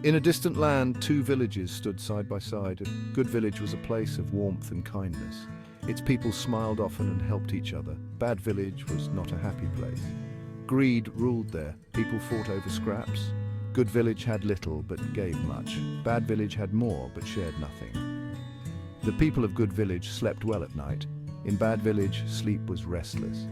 In a distant land, two villages stood side by side. Good Village was a place of warmth and kindness. Its people smiled often and helped each other. Bad Village was not a happy place. Greed ruled there. People fought over scraps. Good Village had little but gave much. Bad Village had more but shared nothing. The people of Good Village slept well at night. In Bad Village, sleep was restless.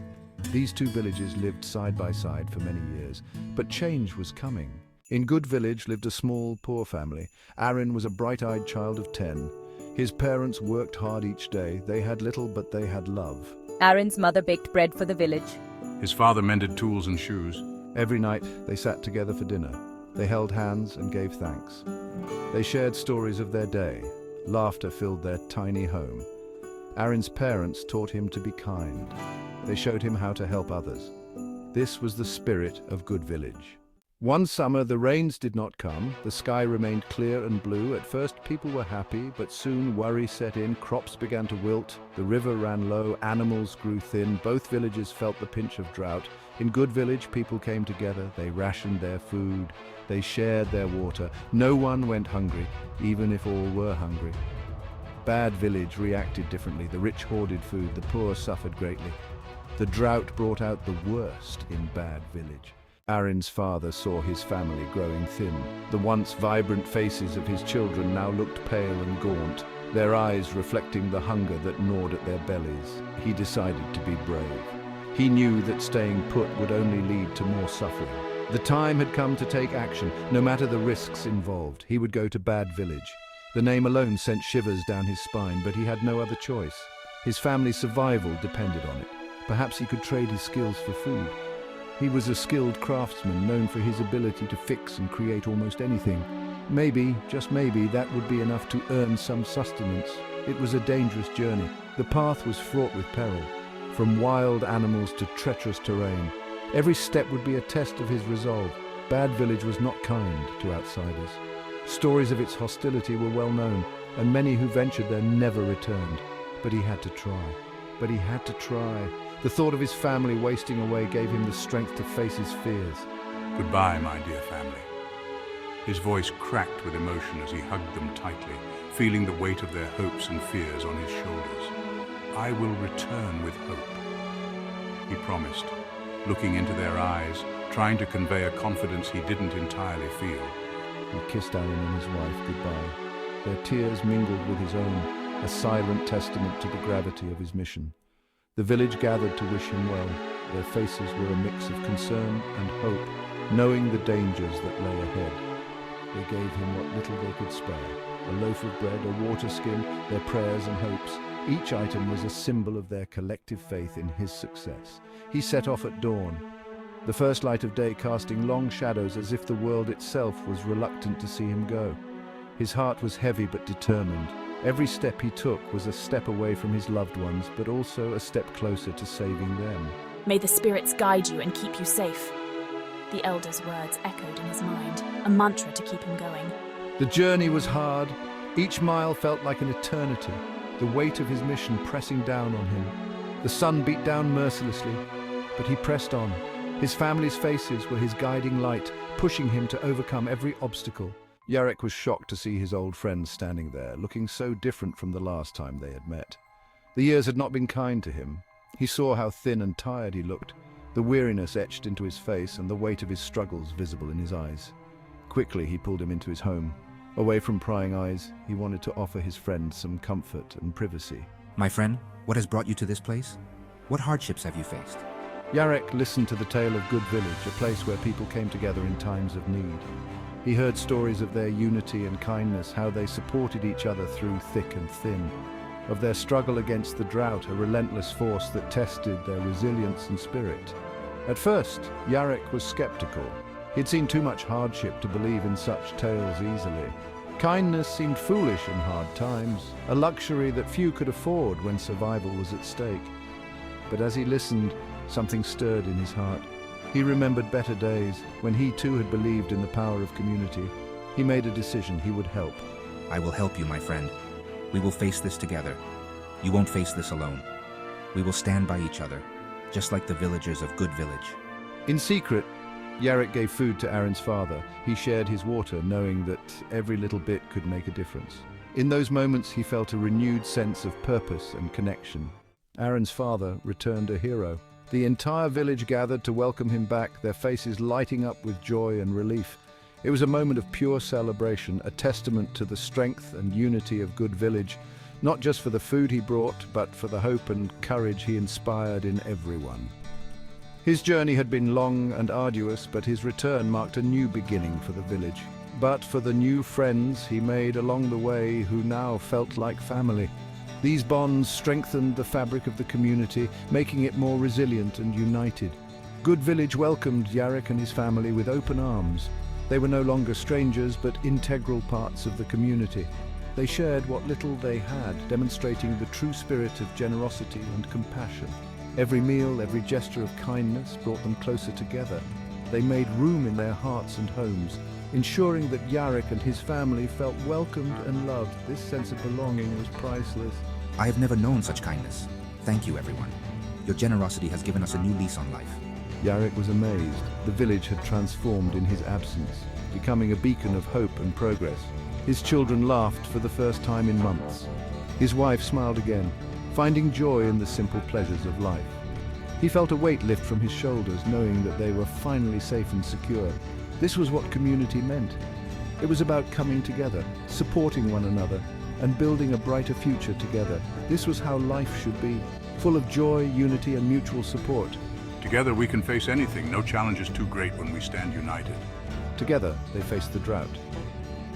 These two villages lived side by side for many years, but change was coming. In Good Village lived a small, poor family. Aaron was a bright-eyed child of 10. His parents worked hard each day. They had little, but they had love. Aaron's mother baked bread for the village. His father mended tools and shoes. Every night, they sat together for dinner. They held hands and gave thanks. They shared stories of their day. Laughter filled their tiny home. Aaron's parents taught him to be kind. They showed him how to help others. This was the spirit of Good Village. One summer, the rains did not come. The sky remained clear and blue. At first, people were happy, but soon worry set in. Crops began to wilt. The river ran low. Animals grew thin. Both villages felt the pinch of drought. In Good Village, people came together. They rationed their food. They shared their water. No one went hungry, even if all were hungry. Bad Village reacted differently. The rich hoarded food. The poor suffered greatly. The drought brought out the worst in Bad Village. Aaron's father saw his family growing thin. The once vibrant faces of his children now looked pale and gaunt, their eyes reflecting the hunger that gnawed at their bellies. He decided to be brave. He knew that staying put would only lead to more suffering. The time had come to take action, no matter the risks involved. He would go to Bad Village. The name alone sent shivers down his spine, but he had no other choice. His family's survival depended on it. Perhaps he could trade his skills for food. He was a skilled craftsman, known for his ability to fix and create almost anything. Maybe, just maybe, that would be enough to earn some sustenance. It was a dangerous journey. The path was fraught with peril, from wild animals to treacherous terrain. Every step would be a test of his resolve. Bad Village was not kind to outsiders. Stories of its hostility were well known, and many who ventured there never returned. But he had to try. But he had to try. The thought of his family wasting away gave him the strength to face his fears. Goodbye, my dear family. His voice cracked with emotion as he hugged them tightly, feeling the weight of their hopes and fears on his shoulders. I will return with hope, he promised, looking into their eyes, trying to convey a confidence he didn't entirely feel. He kissed Aaron and his wife goodbye. Their tears mingled with his own, a silent testament to the gravity of his mission. The village gathered to wish him well. Their faces were a mix of concern and hope, knowing the dangers that lay ahead. They gave him what little they could spare, a loaf of bread, a water skin, their prayers and hopes. Each item was a symbol of their collective faith in his success. He set off at dawn, the first light of day casting long shadows as if the world itself was reluctant to see him go. His heart was heavy but determined. Every step he took was a step away from his loved ones, but also a step closer to saving them. May the spirits guide you and keep you safe. The elder's words echoed in his mind, a mantra to keep him going. The journey was hard. Each mile felt like an eternity, the weight of his mission pressing down on him. The sun beat down mercilessly, but he pressed on. His family's faces were his guiding light, pushing him to overcome every obstacle. Yarek was shocked to see his old friend standing there, looking so different from the last time they had met. The years had not been kind to him. He saw how thin and tired he looked, the weariness etched into his face and the weight of his struggles visible in his eyes. Quickly he pulled him into his home. Away from prying eyes, he wanted to offer his friend some comfort and privacy. My friend, what has brought you to this place? What hardships have you faced? Yarek listened to the tale of Good Village, a place where people came together in times of need. He heard stories of their unity and kindness, how they supported each other through thick and thin, of their struggle against the drought, a relentless force that tested their resilience and spirit. At first, Yarek was skeptical. He'd seen too much hardship to believe in such tales easily. Kindness seemed foolish in hard times, a luxury that few could afford when survival was at stake. But as he listened, something stirred in his heart. He remembered better days when he too had believed in the power of community. He made a decision. He would help. I will help you, my friend. We will face this together. You won't face this alone. We will stand by each other, just like the villagers of Good Village. In secret, Yarek gave food to Aaron's father. He shared his water, knowing that every little bit could make a difference. In those moments, he felt a renewed sense of purpose and connection. Aaron's father returned a hero. The entire village gathered to welcome him back, their faces lighting up with joy and relief. It was a moment of pure celebration, a testament to the strength and unity of Good Village, not just for the food he brought, but for the hope and courage he inspired in everyone. His journey had been long and arduous, but his return marked a new beginning for the village. But for the new friends he made along the way, who now felt like family. These bonds strengthened the fabric of the community, making it more resilient and united. Good Village welcomed Yarek and his family with open arms. They were no longer strangers, but integral parts of the community. They shared what little they had, demonstrating the true spirit of generosity and compassion. Every meal, every gesture of kindness brought them closer together. They made room in their hearts and homes, ensuring that Yarek and his family felt welcomed and loved. This sense of belonging was priceless. I have never known such kindness. Thank you, everyone. Your generosity has given us a new lease on life. Yarek was amazed. The village had transformed in his absence, becoming a beacon of hope and progress. His children laughed for the first time in months. His wife smiled again, finding joy in the simple pleasures of life. He felt a weight lift from his shoulders, knowing that they were finally safe and secure. This was what community meant. It was about coming together, supporting one another, and building a brighter future together. This was how life should be, full of joy, unity, and mutual support. Together we can face anything. No challenge is too great when we stand united. Together, they faced the drought.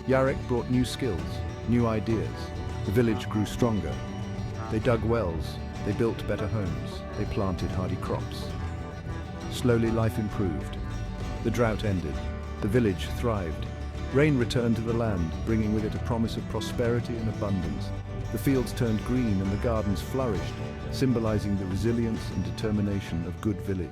Yarek brought new skills, new ideas. The village grew stronger. They dug wells, they built better homes, they planted hardy crops. Slowly life improved. The drought ended. The village thrived. Rain returned to the land, bringing with it a promise of prosperity and abundance. The fields turned green and the gardens flourished, symbolizing the resilience and determination of Good Village.